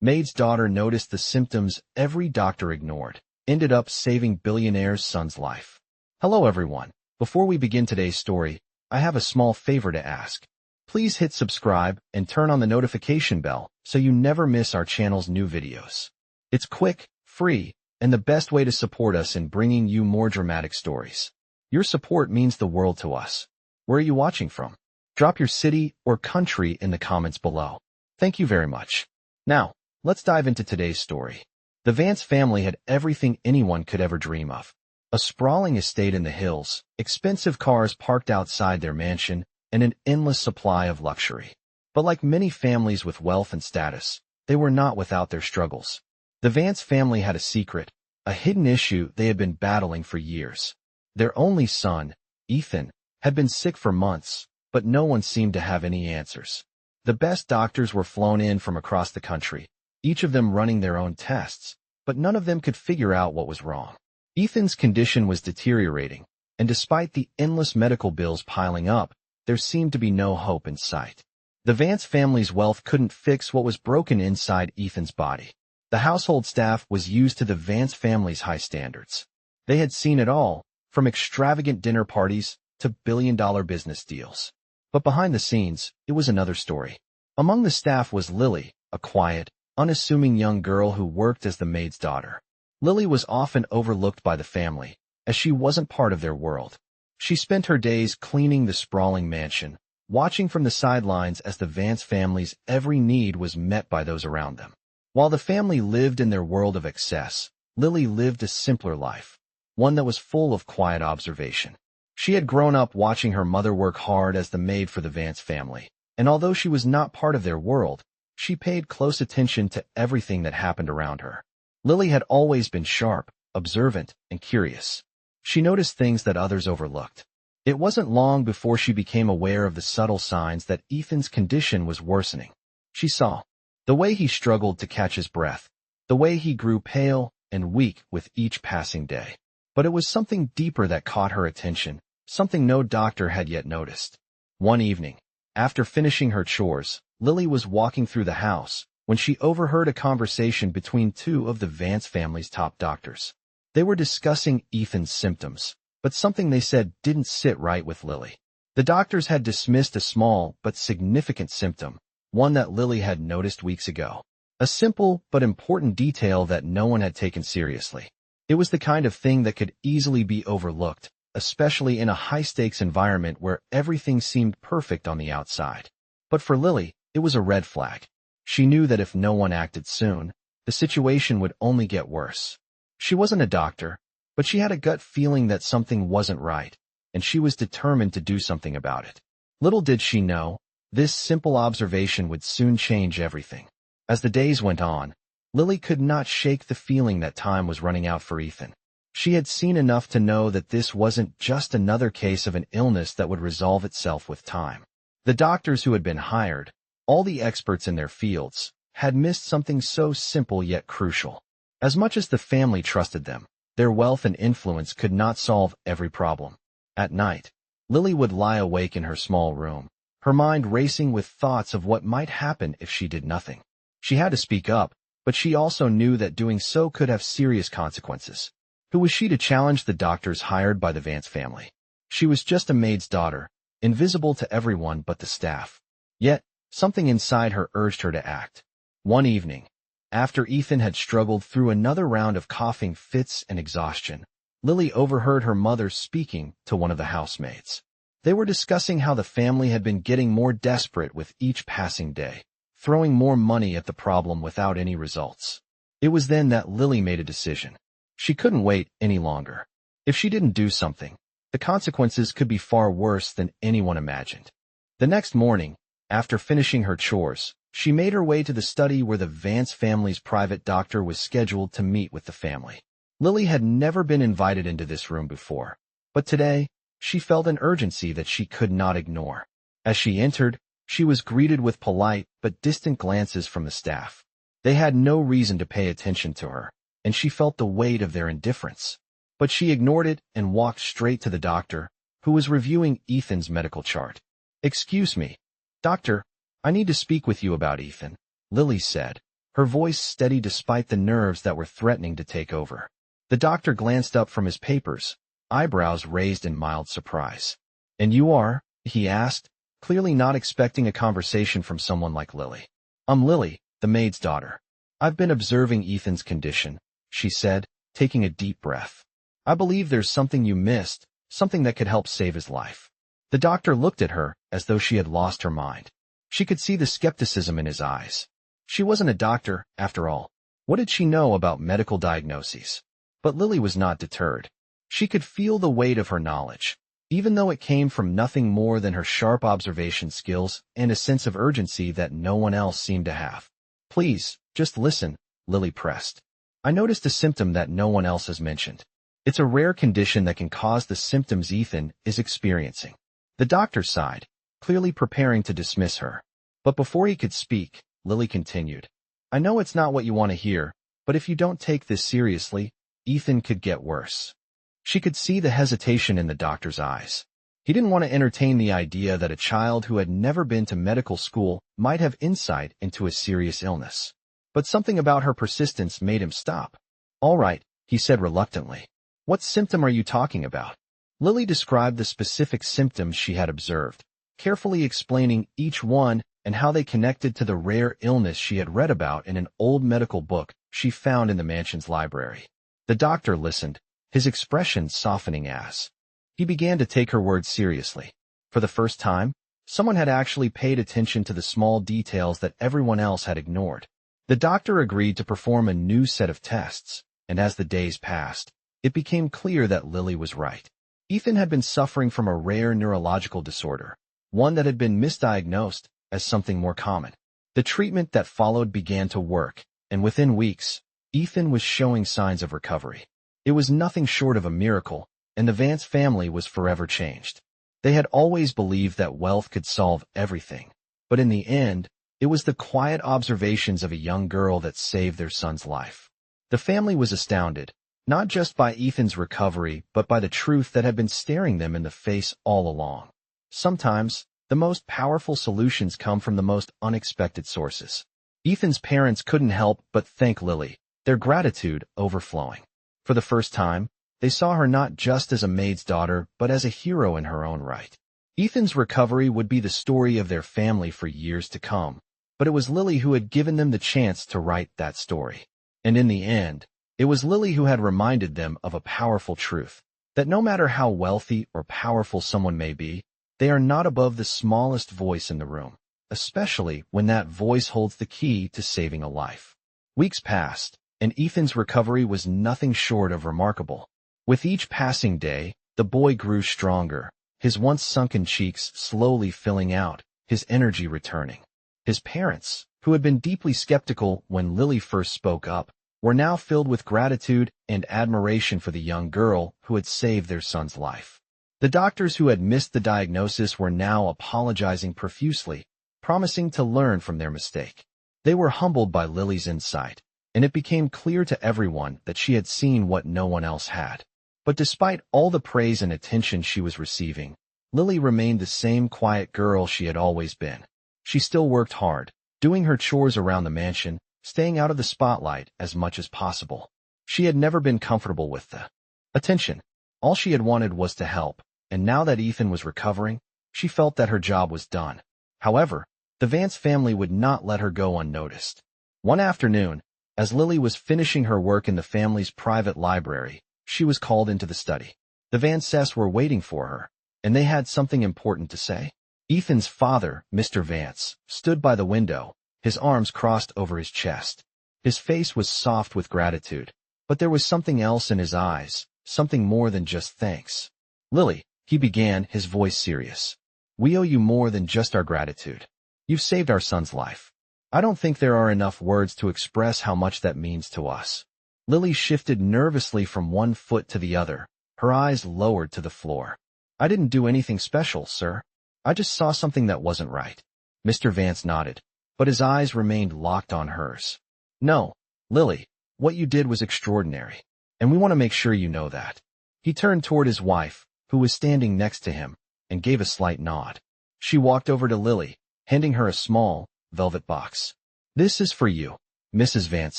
Maid's daughter noticed the symptoms every doctor ignored, ended up saving Billionaire's son's life. Hello everyone. Before we begin today's story, I have a small favor to ask. Please hit subscribe and turn on the notification bell so you never miss our channel's new videos. It's quick, free, and the best way to support us in bringing you more dramatic stories. Your support means the world to us. Where are you watching from? Drop your city or country in the comments below. Thank you very much. Now, let's dive into today's story. The Vance family had everything anyone could ever dream of. A sprawling estate in the hills, expensive cars parked outside their mansion, and an endless supply of luxury. But like many families with wealth and status, they were not without their struggles. The Vance family had a secret, a hidden issue they had been battling for years. Their only son, Ethan, had been sick for months, but no one seemed to have any answers. The best doctors were flown in from across the country, each of them running their own tests, but none of them could figure out what was wrong. Ethan's condition was deteriorating, and despite the endless medical bills piling up, there seemed to be no hope in sight. The Vance family's wealth couldn't fix what was broken inside Ethan's body. The household staff was used to the Vance family's high standards. They had seen it all, from extravagant dinner parties to billion-dollar business deals. But behind the scenes, it was another story. Among the staff was Lily, a quiet, unassuming young girl who worked as the maid's daughter. Lily was often overlooked by the family, as she wasn't part of their world. She spent her days cleaning the sprawling mansion, watching from the sidelines as the Vance family's every need was met by those around them. While the family lived in their world of excess, Lily lived a simpler life, one that was full of quiet observation. She had grown up watching her mother work hard as the maid for the Vance family, and although she was not part of their world, she paid close attention to everything that happened around her. Lily had always been sharp, observant, and curious. She noticed things that others overlooked. It wasn't long before she became aware of the subtle signs that Ethan's condition was worsening. She saw the way he struggled to catch his breath, the way he grew pale and weak with each passing day. But it was something deeper that caught her attention, something no doctor had yet noticed. One evening, after finishing her chores, Lily was walking through the house when she overheard a conversation between two of the Vance family's top doctors. They were discussing Ethan's symptoms, but something they said didn't sit right with Lily. The doctors had dismissed a small but significant symptom, one that Lily had noticed weeks ago. A simple but important detail that no one had taken seriously. It was the kind of thing that could easily be overlooked, especially in a high-stakes environment where everything seemed perfect on the outside. But for Lily, it was a red flag. She knew that if no one acted soon, the situation would only get worse. She wasn't a doctor, but she had a gut feeling that something wasn't right, and she was determined to do something about it. Little did she know, this simple observation would soon change everything. As the days went on, Lily could not shake the feeling that time was running out for Ethan. She had seen enough to know that this wasn't just another case of an illness that would resolve itself with time. The doctors who had been hired, all the experts in their fields, had missed something so simple yet crucial. As much as the family trusted them, their wealth and influence could not solve every problem. At night, Lily would lie awake in her small room, her mind racing with thoughts of what might happen if she did nothing. She had to speak up, but she also knew that doing so could have serious consequences. Who was she to challenge the doctors hired by the Vance family? She was just a maid's daughter, invisible to everyone but the staff. Yet, something inside her urged her to act. One evening, after Ethan had struggled through another round of coughing fits and exhaustion, Lily overheard her mother speaking to one of the housemaids. They were discussing how the family had been getting more desperate with each passing day, throwing more money at the problem without any results. It was then that Lily made a decision. She couldn't wait any longer. If she didn't do something, the consequences could be far worse than anyone imagined. The next morning, after finishing her chores, she made her way to the study where the Vance family's private doctor was scheduled to meet with the family. Lily had never been invited into this room before, but today, she felt an urgency that she could not ignore. As she entered, she was greeted with polite but distant glances from the staff. They had no reason to pay attention to her, and she felt the weight of their indifference. But she ignored it and walked straight to the doctor, who was reviewing Ethan's medical chart. "Excuse me, doctor, I need to speak with you about Ethan," Lily said. her voice steady despite the nerves that were threatening to take over. The doctor glanced up from his papers, eyebrows raised in mild surprise. "And you are?" he asked, clearly not expecting a conversation from someone like Lily. "I'm Lily, the maid's daughter. I've been observing Ethan's condition," she said, taking a deep breath. "I believe there's something you missed, something that could help save his life." The doctor looked at her as though she had lost her mind. She could see the skepticism in his eyes. She wasn't a doctor, after all. What did she know about medical diagnoses? But Lily was not deterred. She could feel the weight of her knowledge, even though it came from nothing more than her sharp observation skills and a sense of urgency that no one else seemed to have. "Please, just listen," Lily pressed. "I noticed a symptom that no one else has mentioned. It's a rare condition that can cause the symptoms Ethan is experiencing." The doctor sighed, clearly preparing to dismiss her. But before he could speak, Lily continued. "I know it's not what you want to hear, but if you don't take this seriously, Ethan could get worse." She could see the hesitation in the doctor's eyes. He didn't want to entertain the idea that a child who had never been to medical school might have insight into a serious illness. But something about her persistence made him stop. "All right," he said reluctantly. "What symptom are you talking about?" Lily described the specific symptoms she had observed, carefully explaining each one and how they connected to the rare illness she had read about in an old medical book she found in the mansion's library. The doctor listened, his expression softening as he began to take her words seriously. For the first time, someone had actually paid attention to the small details that everyone else had ignored. The doctor agreed to perform a new set of tests, and as the days passed, it became clear that Lily was right. Ethan had been suffering from a rare neurological disorder, one that had been misdiagnosed as something more common. The treatment that followed began to work, and within weeks, Ethan was showing signs of recovery. It was nothing short of a miracle, and the Vance family was forever changed. They had always believed that wealth could solve everything, but in the end, it was the quiet observations of a young girl that saved their son's life. The family was astounded, not just by Ethan's recovery, but by the truth that had been staring them in the face all along. Sometimes, the most powerful solutions come from the most unexpected sources. Ethan's parents couldn't help but thank Lily, their gratitude overflowing. For the first time, they saw her not just as a maid's daughter, but as a hero in her own right. Ethan's recovery would be the story of their family for years to come, but it was Lily who had given them the chance to write that story. And in the end, it was Lily who had reminded them of a powerful truth, that no matter how wealthy or powerful someone may be, they are not above the smallest voice in the room, especially when that voice holds the key to saving a life. Weeks passed, and Ethan's recovery was nothing short of remarkable. With each passing day, the boy grew stronger, his once sunken cheeks slowly filling out, his energy returning. His parents, who had been deeply skeptical when Lily first spoke up, were now filled with gratitude and admiration for the young girl who had saved their son's life. The doctors who had missed the diagnosis were now apologizing profusely, promising to learn from their mistake. They were humbled by Lily's insight, and it became clear to everyone that she had seen what no one else had. But despite all the praise and attention she was receiving, Lily remained the same quiet girl she had always been. She still worked hard, doing her chores around the mansion, staying out of the spotlight as much as possible. She had never been comfortable with the attention. All she had wanted was to help, and now that Ethan was recovering, she felt that her job was done. However, the Vance family would not let her go unnoticed. One afternoon, as Lily was finishing her work in the family's private library, she was called into the study. The Vances were waiting for her, and they had something important to say. Ethan's father, Mr. Vance, stood by the window, his arms crossed over his chest. His face was soft with gratitude, but there was something else in his eyes, something more than just thanks. "Lily," he began, his voice serious, "we owe you more than just our gratitude. You've saved our son's life. I don't think there are enough words to express how much that means to us." Lily shifted nervously from one foot to the other, her eyes lowered to the floor. "I didn't do anything special, sir. I just saw something that wasn't right." Mr. Vance nodded, but his eyes remained locked on hers. "No, Lily, what you did was extraordinary, and we want to make sure you know that." He turned toward his wife, who was standing next to him, and gave a slight nod. She walked over to Lily, handing her a small, velvet box. "This is for you." Mrs. Vance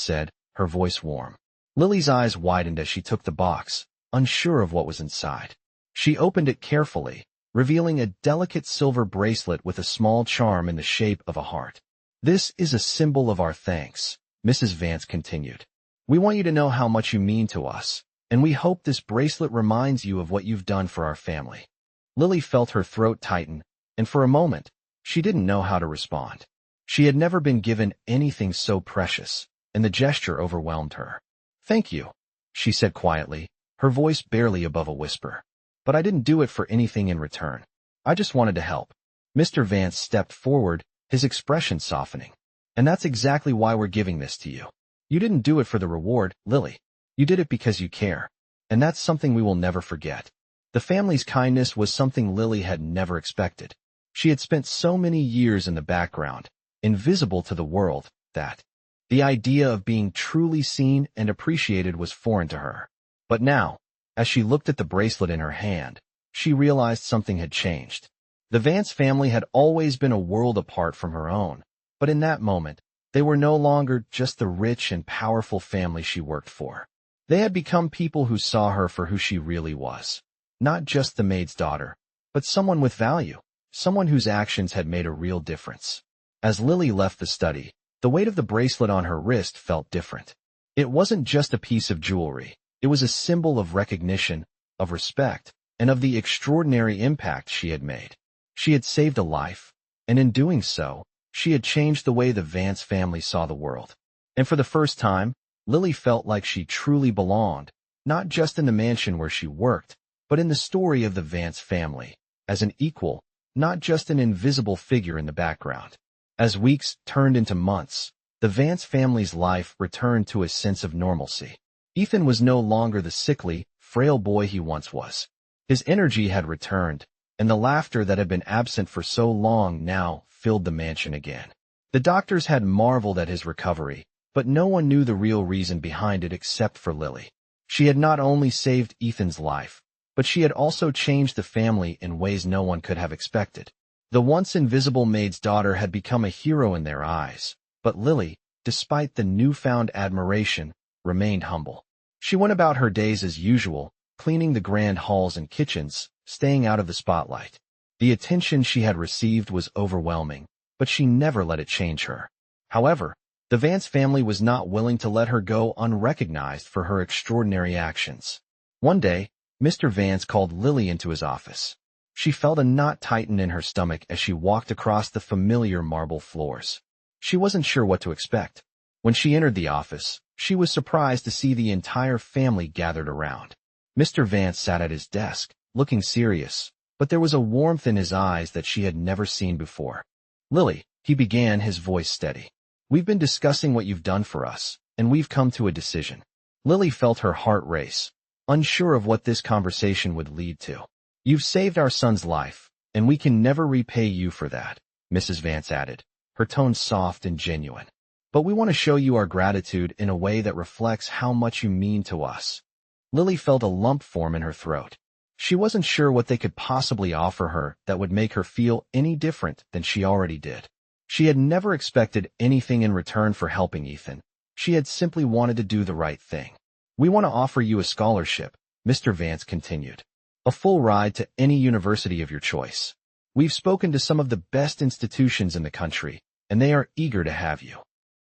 said, her voice warm. Lily's eyes widened as she took the box, unsure of what was inside. She opened it carefully, revealing a delicate silver bracelet with a small charm in the shape of a heart. "This is a symbol of our thanks," Mrs. Vance continued. "We want you to know how much you mean to us, and we hope this bracelet reminds you of what you've done for our family." Lily felt her throat tighten, and for a moment, she didn't know how to respond. She had never been given anything so precious, and the gesture overwhelmed her. "Thank you," she said quietly, her voice barely above a whisper. "But I didn't do it for anything in return. I just wanted to help." Mr. Vance stepped forward, his expression softening. "And that's exactly why we're giving this to you. You didn't do it for the reward, Lily. You did it because you care. And that's something we will never forget." The family's kindness was something Lily had never expected. She had spent so many years in the background, invisible to the world, that the idea of being truly seen and appreciated was foreign to her. But now, as she looked at the bracelet in her hand, she realized something had changed. The Vance family had always been a world apart from her own, but in that moment, they were no longer just the rich and powerful family she worked for. They had become people who saw her for who she really was. Not just the maid's daughter, but someone with value, someone whose actions had made a real difference. As Lily left the study, the weight of the bracelet on her wrist felt different. It wasn't just a piece of jewelry. It was a symbol of recognition, of respect, and of the extraordinary impact she had made. She had saved a life, and in doing so, she had changed the way the Vance family saw the world. And for the first time, Lily felt like she truly belonged, not just in the mansion where she worked, but in the story of the Vance family, as an equal, not just an invisible figure in the background. As weeks turned into months, the Vance family's life returned to a sense of normalcy. Ethan was no longer the sickly, frail boy he once was. His energy had returned, and the laughter that had been absent for so long now filled the mansion again. The doctors had marveled at his recovery, but no one knew the real reason behind it except for Lily. She had not only saved Ethan's life, but she had also changed the family in ways no one could have expected. The once invisible maid's daughter had become a hero in their eyes, but Lily, despite the newfound admiration, remained humble. She went about her days as usual, cleaning the grand halls and kitchens, staying out of the spotlight. The attention she had received was overwhelming, but she never let it change her. However, the Vance family was not willing to let her go unrecognized for her extraordinary actions. One day, Mr. Vance called Lily into his office. She felt a knot tighten in her stomach as she walked across the familiar marble floors. She wasn't sure what to expect. When she entered the office, she was surprised to see the entire family gathered around. Mr. Vance sat at his desk, looking serious, but there was a warmth in his eyes that she had never seen before. "Lily," he began, his voice steady. "We've been discussing what you've done for us, and we've come to a decision." Lily felt her heart race, unsure of what this conversation would lead to. "You've saved our son's life, and we can never repay you for that," Mrs. Vance added, her tone soft and genuine. "But we want to show you our gratitude in a way that reflects how much you mean to us." Lily felt a lump form in her throat. She wasn't sure what they could possibly offer her that would make her feel any different than she already did. She had never expected anything in return for helping Ethan. She had simply wanted to do the right thing. "We want to offer you a scholarship," Mr. Vance continued. "A full ride to any university of your choice. We've spoken to some of the best institutions in the country, and they are eager to have you."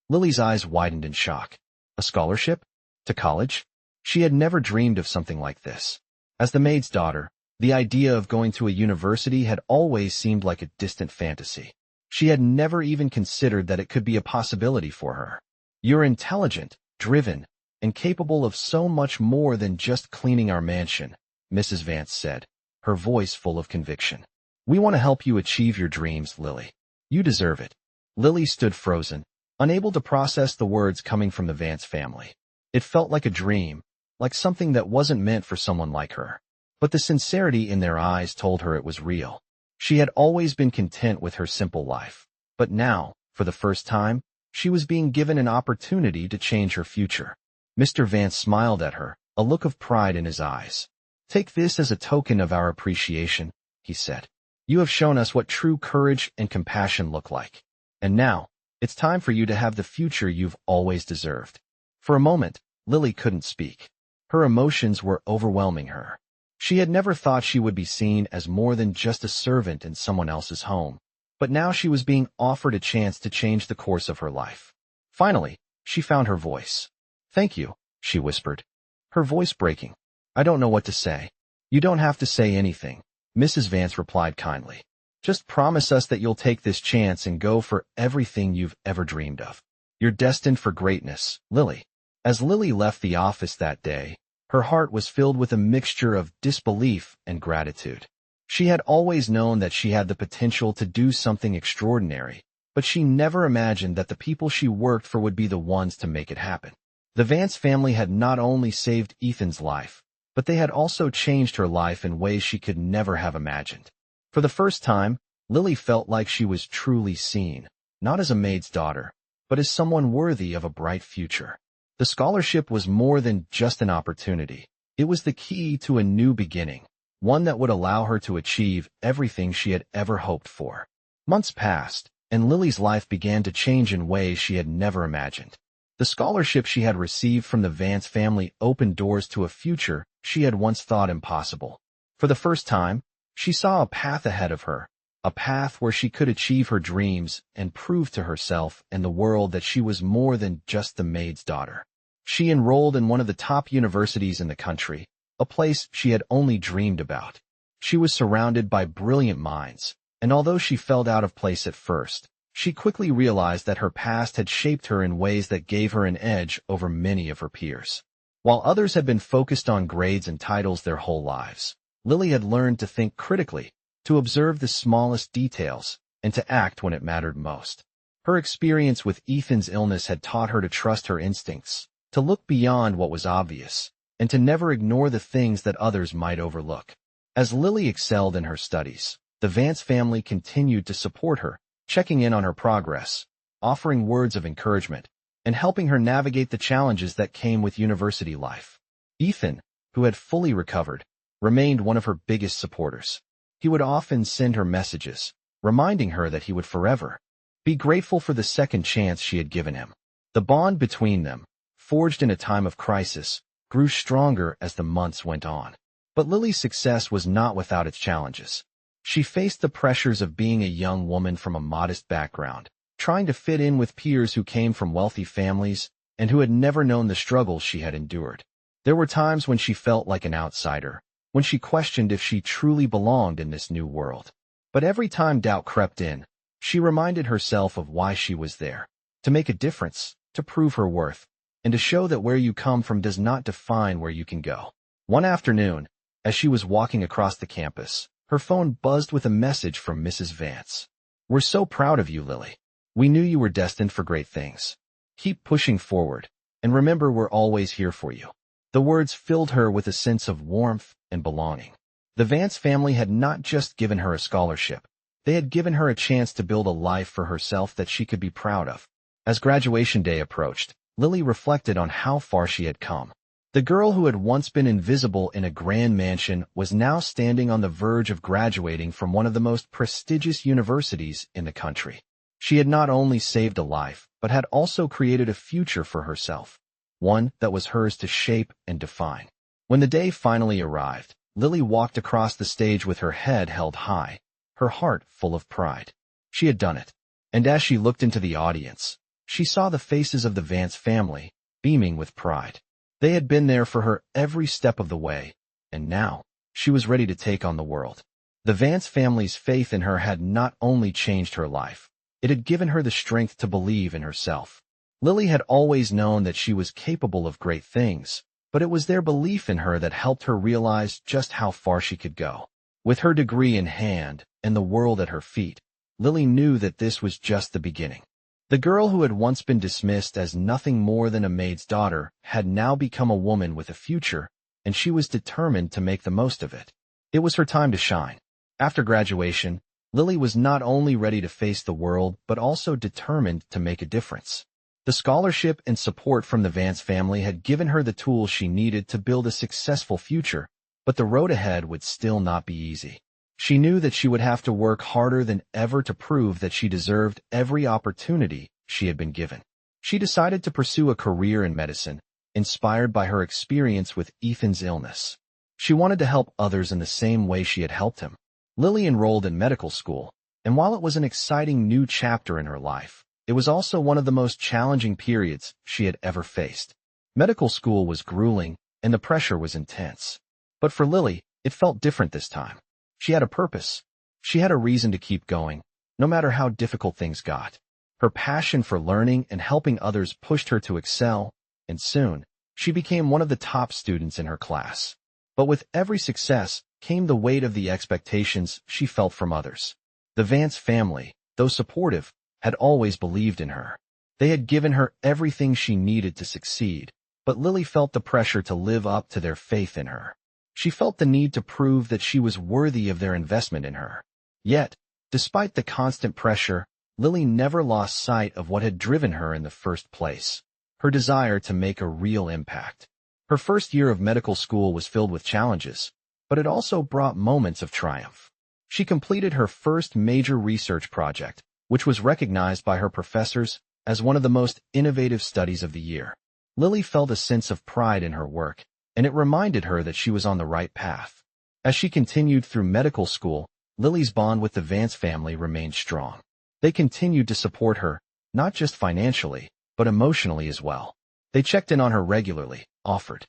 Lily's eyes widened in shock. A scholarship? To college? She had never dreamed of something like this. As the maid's daughter, the idea of going to a university had always seemed like a distant fantasy. She had never even considered that it could be a possibility for her. "You're intelligent, driven, and capable of so much more than just cleaning our mansion," Mrs. Vance said, her voice full of conviction. "We want to help you achieve your dreams, Lily. You deserve it." Lily stood frozen, unable to process the words coming from the Vance family. It felt like a dream, like something that wasn't meant for someone like her. But the sincerity in their eyes told her it was real. She had always been content with her simple life. But now, for the first time, she was being given an opportunity to change her future. Mr. Vance smiled at her, a look of pride in his eyes. "Take this as a token of our appreciation," he said. "You have shown us what true courage and compassion look like. And now, It's time for you to have the future you've always deserved. For a moment, Lily couldn't speak. Her emotions were overwhelming her. She had never thought she would be seen as more than just a servant in someone else's home. But now she was being offered a chance to change the course of her life. Finally, she found her voice. "Thank you," she whispered, her voice breaking. "I don't know what to say." "You don't have to say anything," Mrs. Vance replied kindly. "Just promise us that you'll take this chance and go for everything you've ever dreamed of. You're destined for greatness, Lily." As Lily left the office that day, her heart was filled with a mixture of disbelief and gratitude. She had always known that she had the potential to do something extraordinary, but she never imagined that the people she worked for would be the ones to make it happen. The Vance family had not only saved Ethan's life, but they had also changed her life in ways she could never have imagined. For the first time, Lily felt like she was truly seen, not as a maid's daughter, but as someone worthy of a bright future. The scholarship was more than just an opportunity. It was the key to a new beginning, one that would allow her to achieve everything she had ever hoped for. Months passed, and Lily's life began to change in ways she had never imagined. The scholarship she had received from the Vance family opened doors to a future she had once thought impossible. For the first time, she saw a path ahead of her, a path where she could achieve her dreams and prove to herself and the world that she was more than just the maid's daughter. She enrolled in one of the top universities in the country, a place she had only dreamed about. She was surrounded by brilliant minds, and although she felt out of place at first, she quickly realized that her past had shaped her in ways that gave her an edge over many of her peers. While others had been focused on grades and titles their whole lives, Lily had learned to think critically, to observe the smallest details, and to act when it mattered most. Her experience with Ethan's illness had taught her to trust her instincts, to look beyond what was obvious, and to never ignore the things that others might overlook. As Lily excelled in her studies, the Vance family continued to support her, checking in on her progress, offering words of encouragement, and helping her navigate the challenges that came with university life. Ethan, who had fully recovered, remained one of her biggest supporters. He would often send her messages, reminding her that he would forever be grateful for the second chance she had given him. The bond between them, forged in a time of crisis, grew stronger as the months went on. But Lily's success was not without its challenges. She faced the pressures of being a young woman from a modest background, trying to fit in with peers who came from wealthy families and who had never known the struggles she had endured. There were times when she felt like an outsider, when she questioned if she truly belonged in this new world. But every time doubt crept in, she reminded herself of why she was there: to make a difference, to prove her worth, and to show that where you come from does not define where you can go. One afternoon, as she was walking across the campus, her phone buzzed with a message from Mrs. Vance. "We're so proud of you, Lily. We knew you were destined for great things. Keep pushing forward, and remember we're always here for you." The words filled her with a sense of warmth and belonging. The Vance family had not just given her a scholarship. They had given her a chance to build a life for herself that she could be proud of. As graduation day approached, Lily reflected on how far she had come. The girl who had once been invisible in a grand mansion was now standing on the verge of graduating from one of the most prestigious universities in the country. She had not only saved a life, but had also created a future for herself, one that was hers to shape and define. When the day finally arrived, Lily walked across the stage with her head held high, her heart full of pride. She had done it, and as she looked into the audience, she saw the faces of the Vance family, beaming with pride. They had been there for her every step of the way, and now, she was ready to take on the world. The Vance family's faith in her had not only changed her life, it had given her the strength to believe in herself. Lily had always known that she was capable of great things, but it was their belief in her that helped her realize just how far she could go. With her degree in hand and the world at her feet, Lily knew that this was just the beginning. The girl who had once been dismissed as nothing more than a maid's daughter had now become a woman with a future, and she was determined to make the most of it. It was her time to shine. After graduation, Lily was not only ready to face the world but also determined to make a difference. The scholarship and support from the Vance family had given her the tools she needed to build a successful future, but the road ahead would still not be easy. She knew that she would have to work harder than ever to prove that she deserved every opportunity she had been given. She decided to pursue a career in medicine, inspired by her experience with Ethan's illness. She wanted to help others in the same way she had helped him. Lily enrolled in medical school, and while it was an exciting new chapter in her life, it was also one of the most challenging periods she had ever faced. Medical school was grueling, and the pressure was intense. But for Lily, it felt different this time. She had a purpose. She had a reason to keep going, no matter how difficult things got. Her passion for learning and helping others pushed her to excel, and soon, she became one of the top students in her class. But with every success came the weight of the expectations she felt from others. The Vance family, though supportive, had always believed in her. They had given her everything she needed to succeed, but Lily felt the pressure to live up to their faith in her. She felt the need to prove that she was worthy of their investment in her. Yet, despite the constant pressure, Lily never lost sight of what had driven her in the first place: her desire to make a real impact. Her first year of medical school was filled with challenges, but it also brought moments of triumph. She completed her first major research project, which was recognized by her professors as one of the most innovative studies of the year. Lily felt a sense of pride in her work, and it reminded her that she was on the right path. As she continued through medical school, Lily's bond with the Vance family remained strong. They continued to support her, not just financially, but emotionally as well. They checked in on her regularly, offered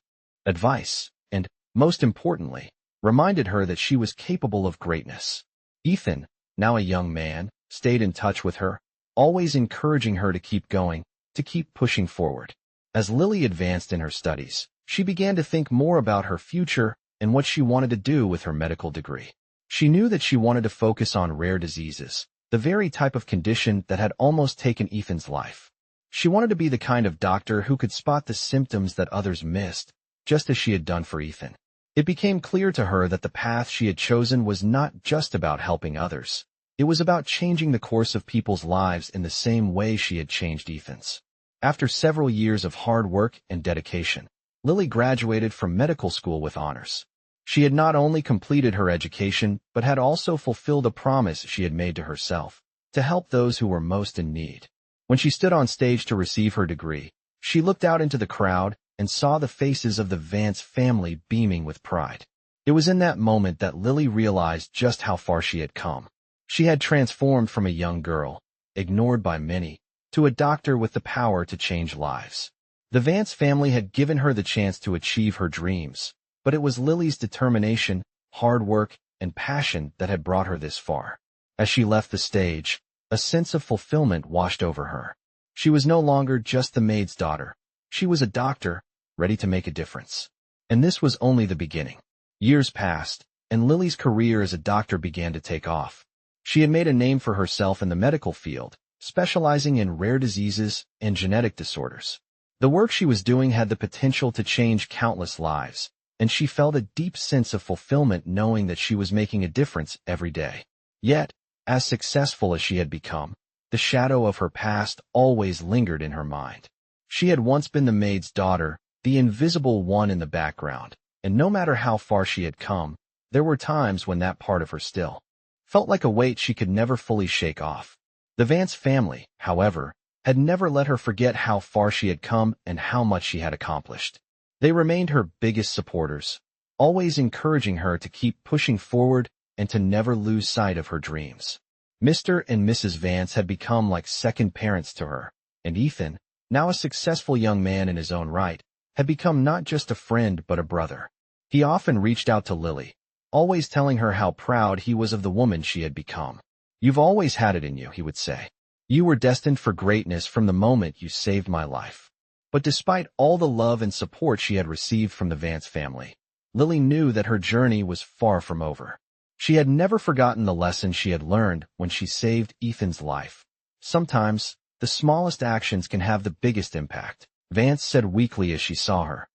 advice, and, most importantly, reminded her that she was capable of greatness. Ethan, now a young man, stayed in touch with her, always encouraging her to keep going, to keep pushing forward. As Lily advanced in her studies, she began to think more about her future and what she wanted to do with her medical degree. She knew that she wanted to focus on rare diseases, the very type of condition that had almost taken Ethan's life. She wanted to be the kind of doctor who could spot the symptoms that others missed, just as she had done for Ethan. It became clear to her that the path she had chosen was not just about helping others. It was about changing the course of people's lives in the same way she had changed Ethan's. After several years of hard work and dedication, Lily graduated from medical school with honors. She had not only completed her education, but had also fulfilled a promise she had made to herself, to help those who were most in need. When she stood on stage to receive her degree, she looked out into the crowd and saw the faces of the Vance family beaming with pride. It was in that moment that Lily realized just how far she had come. She had transformed from a young girl, ignored by many, to a doctor with the power to change lives. The Vance family had given her the chance to achieve her dreams, but it was Lily's determination, hard work, and passion that had brought her this far. As she left the stage, a sense of fulfillment washed over her. She was no longer just the maid's daughter. She was a doctor, ready to make a difference. And this was only the beginning. Years passed, and Lily's career as a doctor began to take off. She had made a name for herself in the medical field, specializing in rare diseases and genetic disorders. The work she was doing had the potential to change countless lives, and she felt a deep sense of fulfillment knowing that she was making a difference every day. Yet, as successful as she had become, the shadow of her past always lingered in her mind. She had once been the maid's daughter, the invisible one in the background, and no matter how far she had come, there were times when that part of her still felt like a weight she could never fully shake off. The Vance family, however, had never let her forget how far she had come and how much she had accomplished. They remained her biggest supporters, always encouraging her to keep pushing forward and to never lose sight of her dreams. Mr. and Mrs. Vance had become like second parents to her, and Ethan, now a successful young man in his own right, had become not just a friend but a brother. He often reached out to Lily, always telling her how proud he was of the woman she had become. "You've always had it in you," he would say. "You were destined for greatness from the moment you saved my life." But despite all the love and support she had received from the Vance family, Lily knew that her journey was far from over. She had never forgotten the lesson she had learned when she saved Ethan's life. Sometimes, the smallest actions can have the biggest impact, Vance said weakly as she saw her.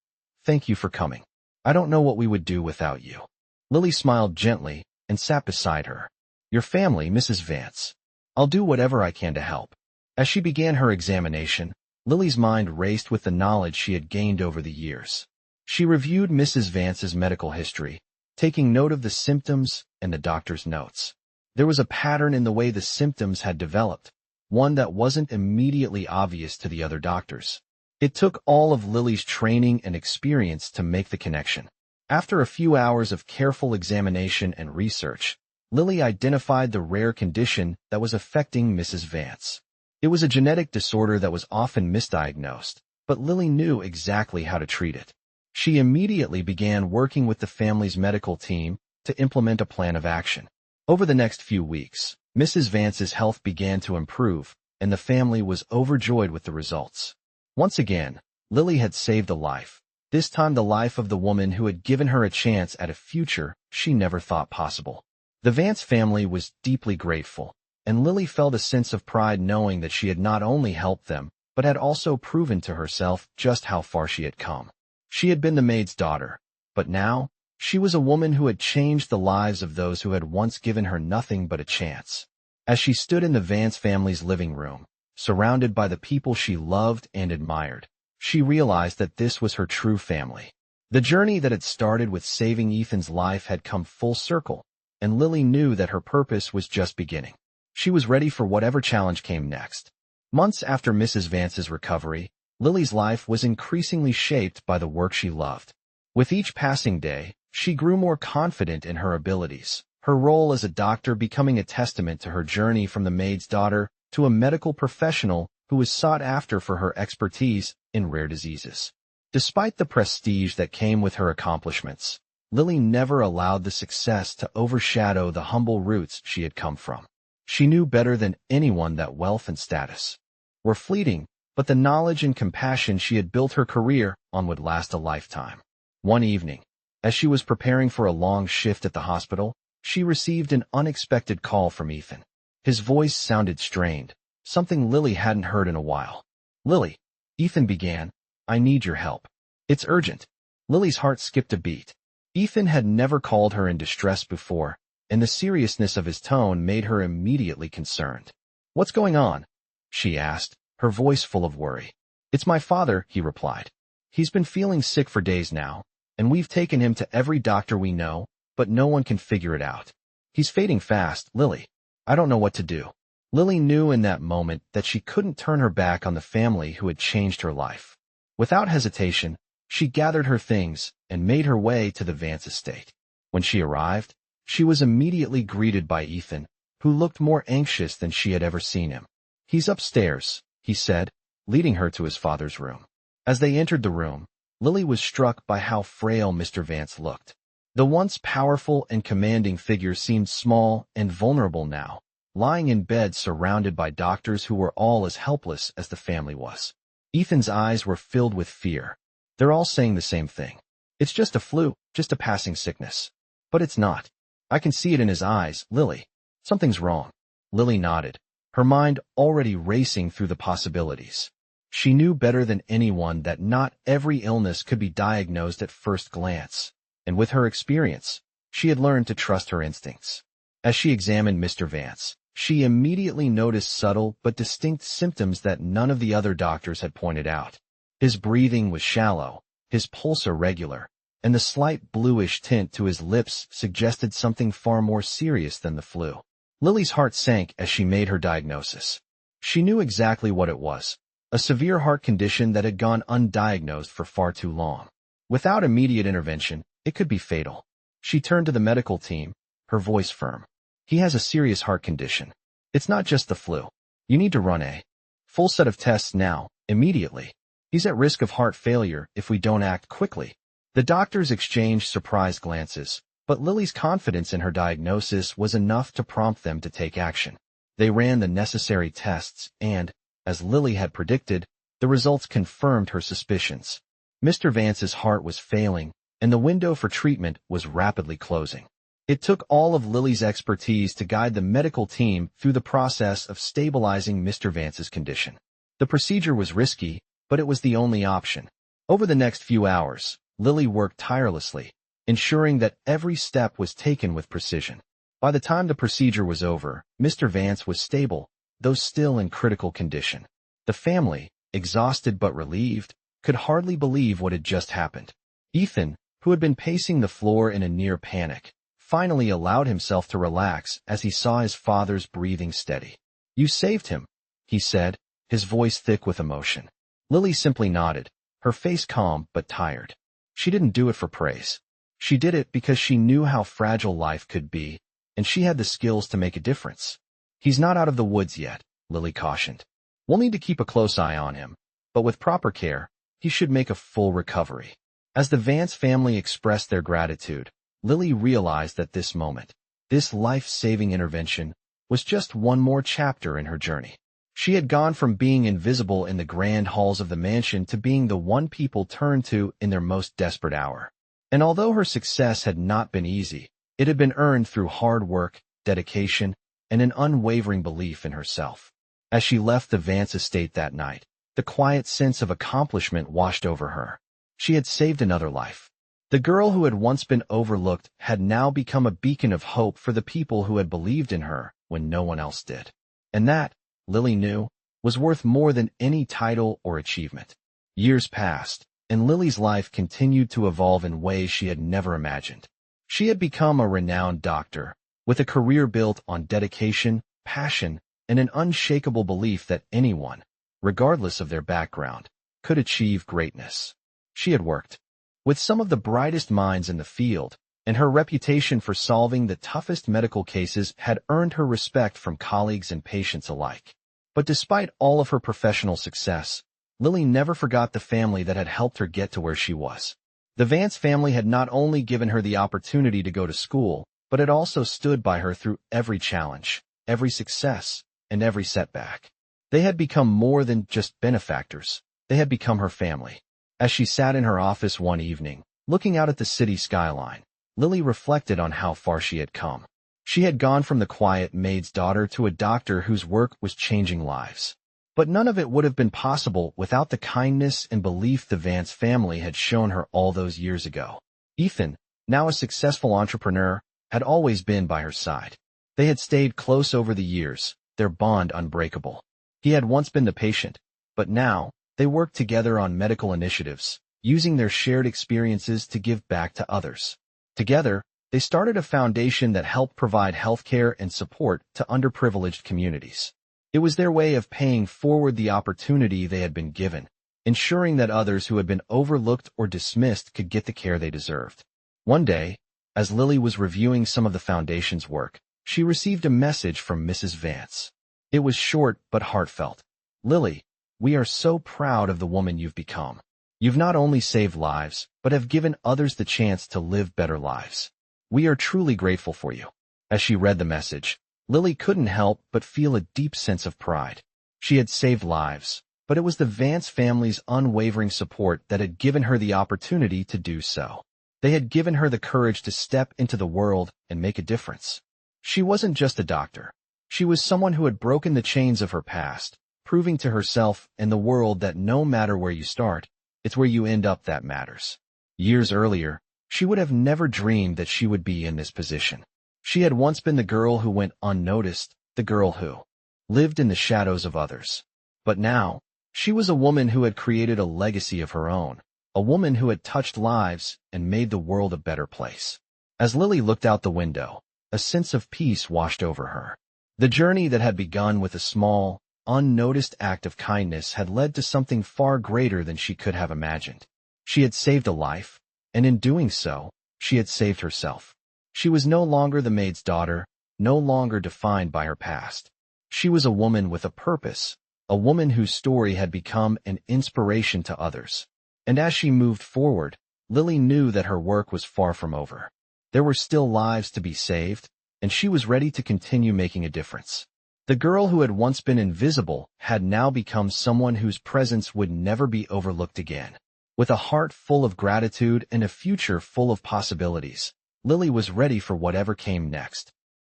"Thank you for coming. I don't know what we would do without you." Lily smiled gently and sat beside her. "Your family, Mrs. Vance. I'll do whatever I can to help." As she began her examination, Lily's mind raced with the knowledge she had gained over the years. She reviewed Mrs. Vance's medical history, taking note of the symptoms and the doctor's notes. There was a pattern in the way the symptoms had developed. one that wasn't immediately obvious to the other doctors. It took all of Lily's training and experience to make the connection. After a few hours of careful examination and research, Lily identified the rare condition that was affecting Mrs. Vance. It was a genetic disorder that was often misdiagnosed, but Lily knew exactly how to treat it. She immediately began working with the family's medical team to implement a plan of action. Over the next few weeks, Mrs. Vance's health began to improve, and the family was overjoyed with the results. Once again, Lily had saved a life, this time the life of the woman who had given her a chance at a future she never thought possible. The Vance family was deeply grateful, and Lily felt a sense of pride knowing that she had not only helped them, but had also proven to herself just how far she had come. She had been the maid's daughter, but now, she was a woman who had changed the lives of those who had once given her nothing but a chance. As she stood in the Vance family's living room, surrounded by the people she loved and admired, she realized that this was her true family. The journey that had started with saving Ethan's life had come full circle, and Lily knew that her purpose was just beginning. She was ready for whatever challenge came next. Months after Mrs. Vance's recovery, Lily's life was increasingly shaped by the work she loved. With each passing day, she grew more confident in her abilities, her role as a doctor becoming a testament to her journey from the maid's daughter to a medical professional who was sought after for her expertise in rare diseases. Despite the prestige that came with her accomplishments, Lily never allowed the success to overshadow the humble roots she had come from. She knew better than anyone that wealth and status were fleeting, but the knowledge and compassion she had built her career on would last a lifetime. One evening, as she was preparing for a long shift at the hospital, she received an unexpected call from Ethan. His voice sounded strained, something Lily hadn't heard in a while. "Lily," Ethan began, "I need your help. It's urgent." Lily's heart skipped a beat. Ethan had never called her in distress before, and the seriousness of his tone made her immediately concerned. "What's going on?" she asked, her voice full of worry. "It's my father," he replied. "He's been feeling sick for days now, and we've taken him to every doctor we know, but no one can figure it out. He's fading fast, Lily. I don't know what to do." Lily knew in that moment that she couldn't turn her back on the family who had changed her life. Without hesitation, she gathered her things and made her way to the Vance estate. When she arrived, she was immediately greeted by Ethan, who looked more anxious than she had ever seen him. "He's upstairs," he said, leading her to his father's room. As they entered the room, Lily was struck by how frail Mr. Vance looked. The once powerful and commanding figure seemed small and vulnerable now, lying in bed surrounded by doctors who were all as helpless as the family was. Ethan's eyes were filled with fear. "They're all saying the same thing. It's just a flu, just a passing sickness." "But it's not. I can see it in his eyes, Lily. Something's wrong." Lily nodded, her mind already racing through the possibilities. She knew better than anyone that not every illness could be diagnosed at first glance, and with her experience, she had learned to trust her instincts. As she examined Mr. Vance, she immediately noticed subtle but distinct symptoms that none of the other doctors had pointed out. His breathing was shallow, his pulse irregular, and the slight bluish tint to his lips suggested something far more serious than the flu. Lily's heart sank as she made her diagnosis. She knew exactly what it was, a severe heart condition that had gone undiagnosed for far too long. Without immediate intervention, it could be fatal. She turned to the medical team, her voice firm. "He has a serious heart condition. It's not just the flu. You need to run a full set of tests now, immediately. He's at risk of heart failure if we don't act quickly." The doctors exchanged surprised glances, but Lily's confidence in her diagnosis was enough to prompt them to take action. They ran the necessary tests and, as Lily had predicted, the results confirmed her suspicions. Mr. Vance's heart was failing, and the window for treatment was rapidly closing. It took all of Lily's expertise to guide the medical team through the process of stabilizing Mr. Vance's condition. The procedure was risky, but it was the only option. Over the next few hours, Lily worked tirelessly, ensuring that every step was taken with precision. By the time the procedure was over, Mr. Vance was stable, though still in critical condition. The family, exhausted but relieved, could hardly believe what had just happened. Ethan, who had been pacing the floor in a near panic, finally allowed himself to relax as he saw his father's breathing steady. "You saved him," he said, his voice thick with emotion. Lily simply nodded, her face calm but tired. She didn't do it for praise. She did it because she knew how fragile life could be, and she had the skills to make a difference. He's not out of the woods yet, Lily cautioned. We'll need to keep a close eye on him, but with proper care, he should make a full recovery. As the Vance family expressed their gratitude, Lily realized that this moment, this life-saving intervention, was just one more chapter in her journey. She had gone from being invisible in the grand halls of the mansion to being the one people turned to in their most desperate hour. And although her success had not been easy, it had been earned through hard work, dedication, and an unwavering belief in herself. As she left the Vance estate that night, the quiet sense of accomplishment washed over her. She had saved another life. The girl who had once been overlooked had now become a beacon of hope for the people who had believed in her when no one else did. And that, Lily knew, was worth more than any title or achievement. Years passed, and Lily's life continued to evolve in ways she had never imagined. She had become a renowned doctor, with a career built on dedication, passion, and an unshakable belief that anyone, regardless of their background, could achieve greatness. She had worked with some of the brightest minds in the field, and her reputation for solving the toughest medical cases had earned her respect from colleagues and patients alike. But despite all of her professional success, Lily never forgot the family that had helped her get to where she was. The Vance family had not only given her the opportunity to go to school, but had also stood by her through every challenge, every success, and every setback. They had become more than just benefactors. They had become her family. As she sat in her office one evening, looking out at the city skyline, Lily reflected on how far she had come. She had gone from the quiet maid's daughter to a doctor whose work was changing lives. But none of it would have been possible without the kindness and belief the Vance family had shown her all those years ago. Ethan, now a successful entrepreneur, had always been by her side. They had stayed close over the years, their bond unbreakable. He had once been the patient, but now, they worked together on medical initiatives, using their shared experiences to give back to others. Together, they started a foundation that helped provide healthcare and support to underprivileged communities. It was their way of paying forward the opportunity they had been given, ensuring that others who had been overlooked or dismissed could get the care they deserved. One day, as Lily was reviewing some of the foundation's work, she received a message from Mrs. Vance. It was short but heartfelt. "Lily, we are so proud of the woman you've become. You've not only saved lives, but have given others the chance to live better lives. We are truly grateful for you." As she read the message, Lily couldn't help but feel a deep sense of pride. She had saved lives, but it was the Vance family's unwavering support that had given her the opportunity to do so. They had given her the courage to step into the world and make a difference. She wasn't just a doctor. She was someone who had broken the chains of her past, proving to herself and the world that no matter where you start, it's where you end up that matters. Years earlier, she would have never dreamed that she would be in this position. She had once been the girl who went unnoticed, the girl who lived in the shadows of others. But now, she was a woman who had created a legacy of her own, a woman who had touched lives and made the world a better place. As Lily looked out the window, a sense of peace washed over her. The journey that had begun with a small, unnoticed act of kindness had led to something far greater than she could have imagined. She had saved a life, and in doing so, she had saved herself. She was no longer the maid's daughter, no longer defined by her past. She was a woman with a purpose, a woman whose story had become an inspiration to others. And as she moved forward, Lily knew that her work was far from over. There were still lives to be saved, and she was ready to continue making a difference. The girl who had once been invisible had now become someone whose presence would never be overlooked again. With a heart full of gratitude and a future full of possibilities, Lily was ready for whatever came next.